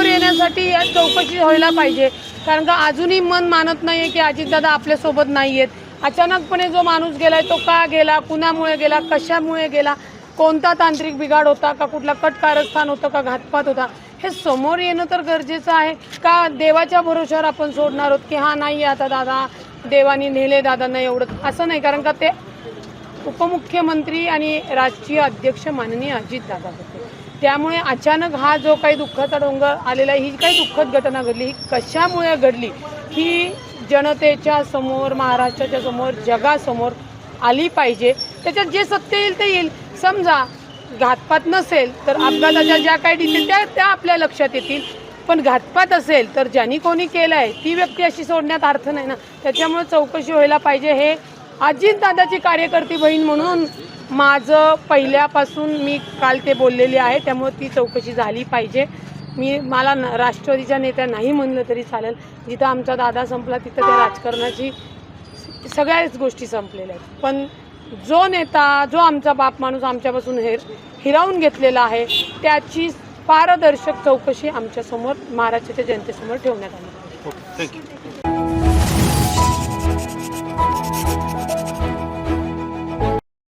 समोर येण्यासाठी या चौकशी व्हायला पाहिजे, कारण का अजूनही मन मानत नाही आहे की अजितदादा आपल्यासोबत नाही आहेत. अचानकपणे जो माणूस गेलाय तो का गेला, कुणामुळे गेला, कशामुळे गेला, कोणता तांत्रिक बिघाड होता का, कुठला कट कारस्थान होतं का, घातपात होता, हे समोर येणं तर गरजेचं आहे. का देवाच्या भरोश्यावर आपण सोडणार आहोत की हा नाही आता दादा देवानी नेले दादांना एवढं, असं नाही. कारण का ते उपमुख्यमंत्री आणि राष्ट्रीय अध्यक्ष माननीय अजितदादा होते. त्यामुळे अचानक हा जो काही दुःखाचा डोंगर आलेला आहे, ही काही दुःखद घटना घडली, ही कशामुळे घडली ही जनतेच्या समोर, महाराष्ट्राच्या समोर, जगासमोर आली पाहिजे. त्याच्यात जे सत्य येईल ते येईल. समजा घातपात नसेल तर अपघाताच्या ज्या काही डिटेल त्या आपल्या लक्षात येतील, पण घातपात असेल तर ज्यांनी कोणी केलं आहे ती व्यक्ती अशी सोडण्यात अर्थ नाही ना. त्याच्यामुळे चौकशी व्हायला पाहिजे. हे अजितदादाची कार्यकर्ती बहीण म्हणून माझं पहिल्यापासून मी काल ते बोललेली आहे, त्यामुळे ती चौकशी झाली पाहिजे. मला राष्ट्रवादीच्या नेत्या नाही म्हणलं तरी चालेल. जिथं आमचा दादा संपला तिथं त्या राजकारणाची सगळ्याच गोष्टी संपलेल्या आहेत. पण जो नेता, जो आमचा बाप माणूस आमच्यापासून हिरावून घेतलेला आहे, त्याची पारदर्शक चौकशी आमच्यासमोर, महाराष्ट्राच्या जनतेसमोर ठेवण्यात आली. थँक्यू.